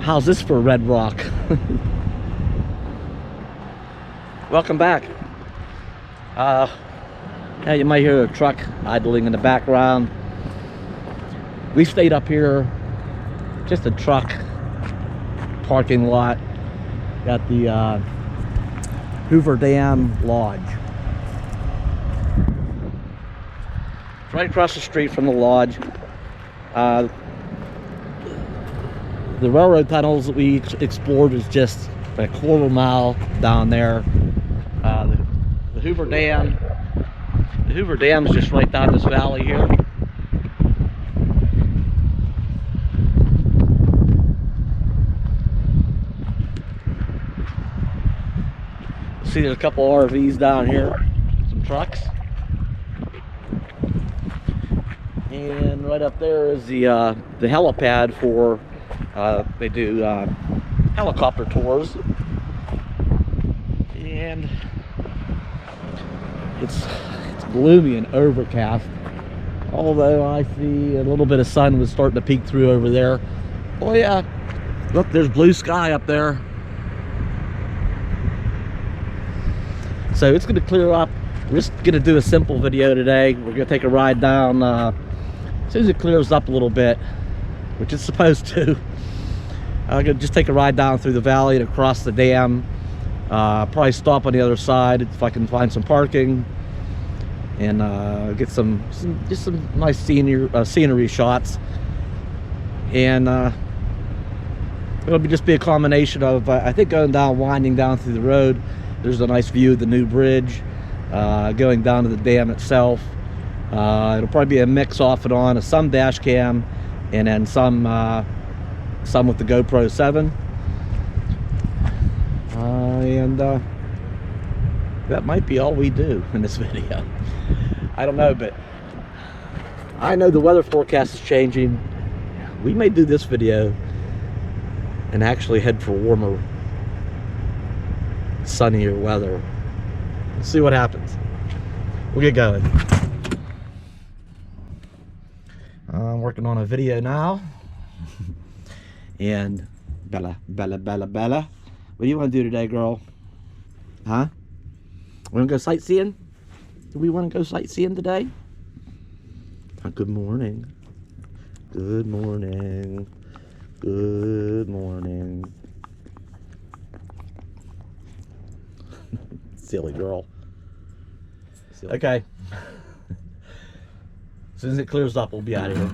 How's this for Red Rock? Welcome back. Yeah, you might hear a truck idling in the background. We stayed up here, just a truck parking lot at the Hoover Dam Lodge. Right across the street from the lodge. The railroad tunnels that we explored is just a quarter mile down there. The Hoover Dam. The Hoover Dam is just right down this valley here. See, there's a couple RVs down here, some trucks, and right up there is the helipad for they do helicopter tours, and it's gloomy and overcast, although I see a little bit of sun was starting to peek through over there. Oh yeah, look, there's blue sky up there. So it's going to clear up. We're just going to do a simple video today. We're going to take a ride down as soon as it clears up a little bit, which it's supposed to. I'm going to just take a ride down through the valley and across the dam. Probably stop on the other side if I can find some parking, and get some nice scenery shots. And it'll just be a combination of I think winding down through the road. There's a nice view of the new bridge, going down to the dam itself. It'll probably be a mix off and on of some dash cam, and then some with the GoPro 7. And that might be all we do in this video. I don't know, but I know the weather forecast is changing. We may do this video and actually head for warmer, sunnier weather. We'll see what happens. We'll get going. I'm working on a video now. And Bella, what do you want to do today, girl? Huh? We want to go sightseeing? Do we want to go sightseeing today? Good morning. Good morning. Good morning. Silly girl. Silly. Okay. As soon as it clears up, we'll be out of here.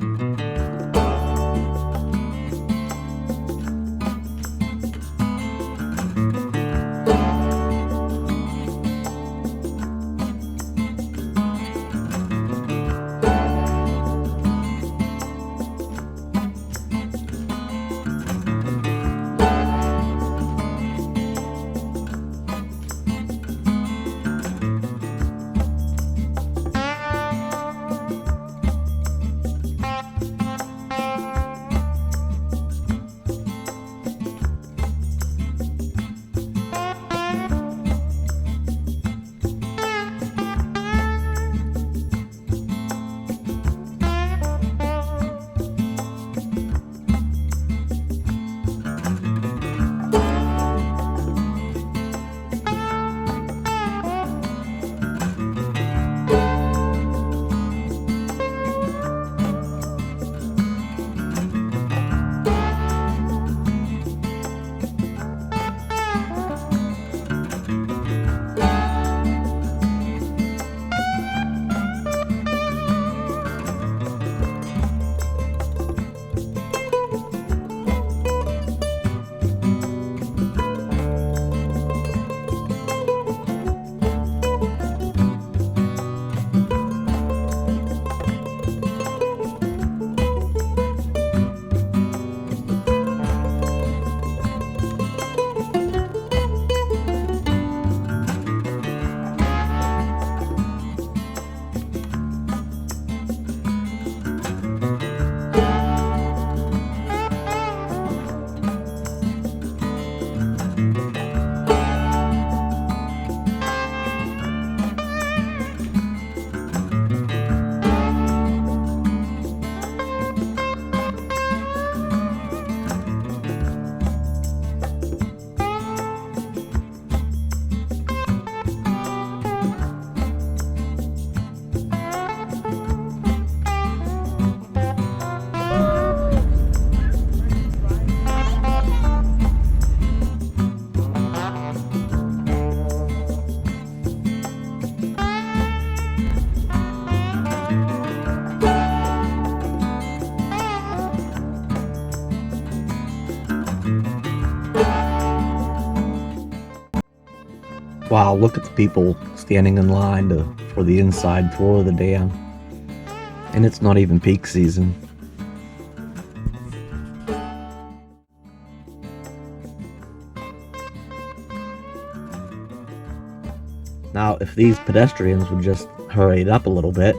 Wow, look at the people standing in line for the inside tour of the dam. And it's not even peak season. Now, if these pedestrians would just hurry it up a little bit.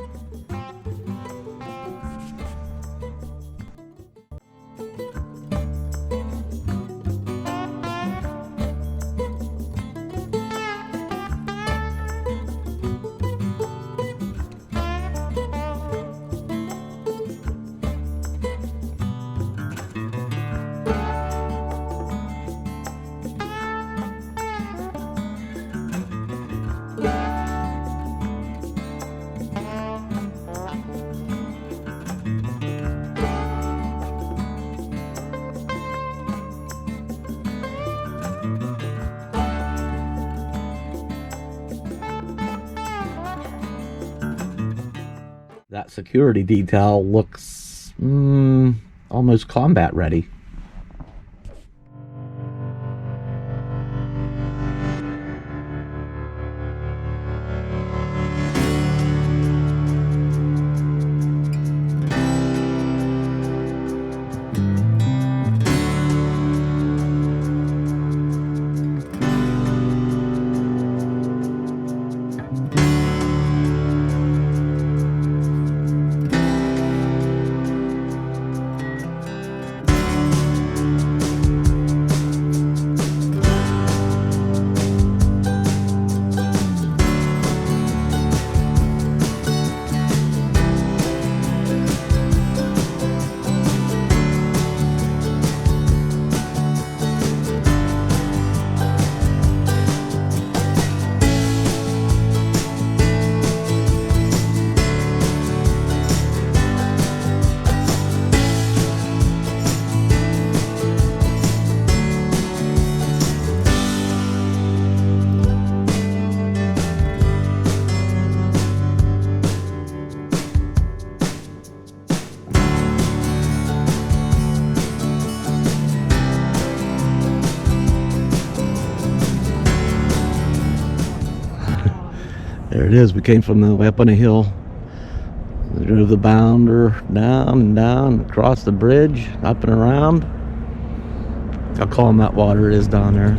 That security detail looks almost combat ready. There it is. We came from the way up on a hill. We drove the bounder down and down, across the bridge, up and around. How calm that water is down there.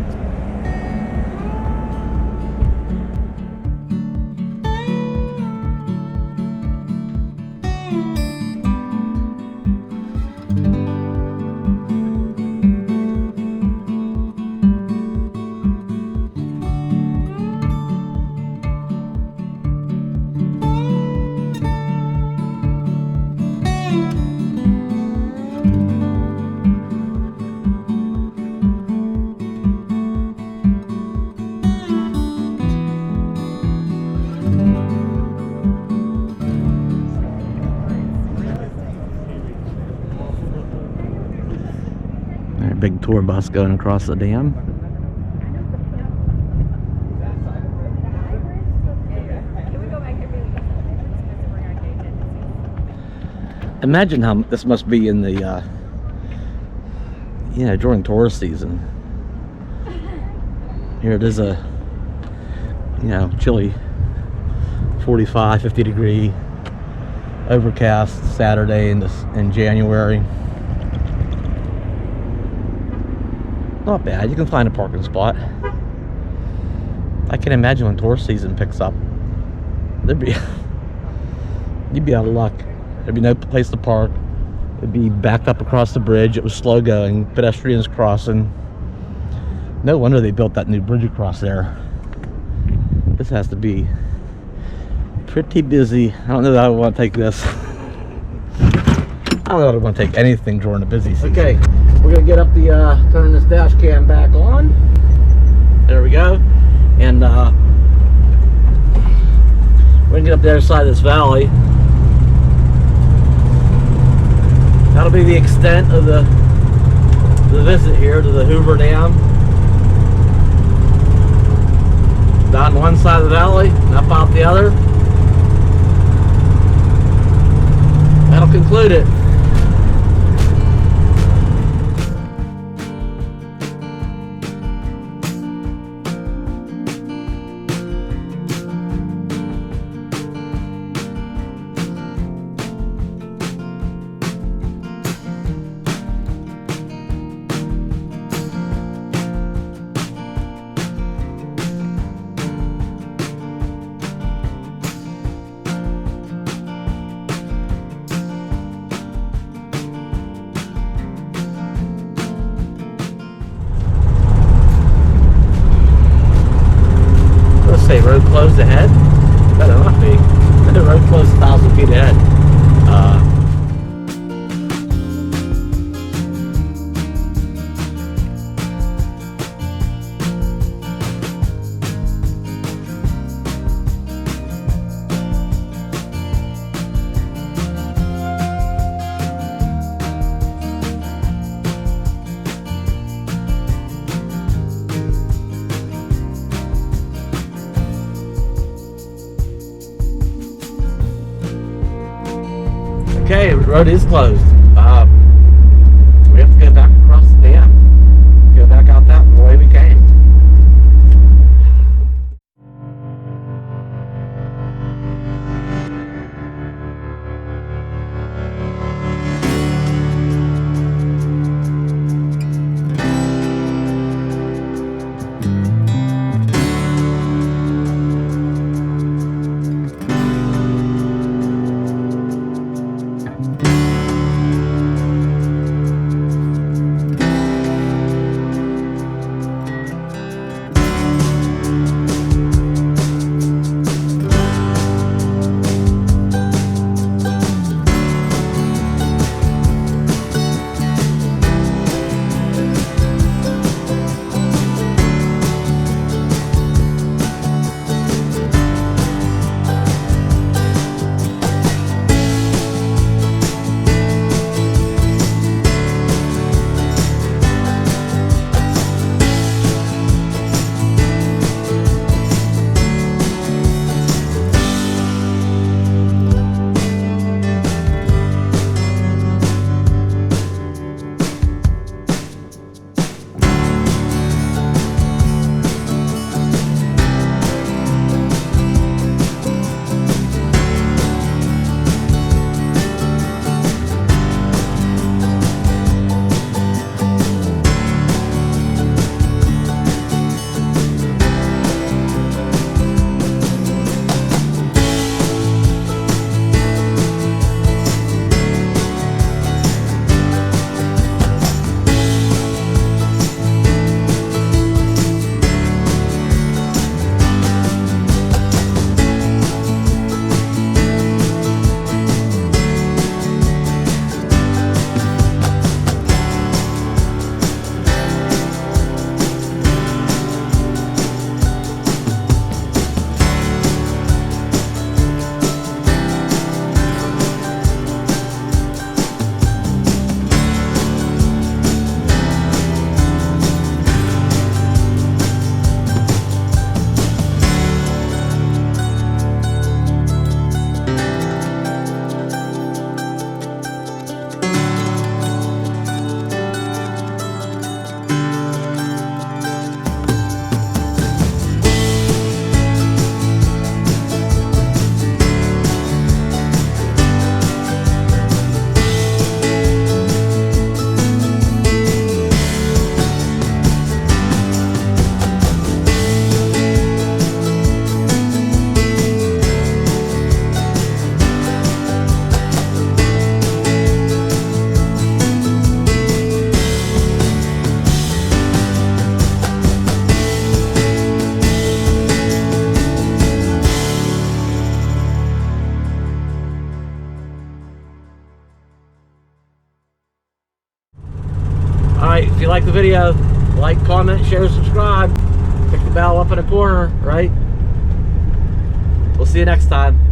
Big tour bus going across the dam. Imagine how this must be in the, during tourist season. Here it is chilly 45, 50 degree, overcast Saturday in January. Not bad. You can find a parking spot. I can imagine when tourist season picks up, you'd be out of luck. There'd be no place to park. It'd be backed up across the bridge. It was slow going, pedestrians crossing. No wonder they built that new bridge across there. This has to be pretty busy. I don't know that I want to take this. I don't know if I want to take anything during the busy season. Okay, we're gonna get up the turn this dash cam back on. There we go. And we're gonna get up the other side of this valley. That'll be the extent of the visit here to the Hoover Dam. Down one side of the valley, and up out the other. That'll conclude it. ahead? Better not be. The road closed 1,000 feet ahead. Okay, the road is closed. We have to go back across the dam. Go back out that way we came. Alright, if you like the video, like, comment, share, subscribe. Click the bell up in the corner, right? We'll see you next time.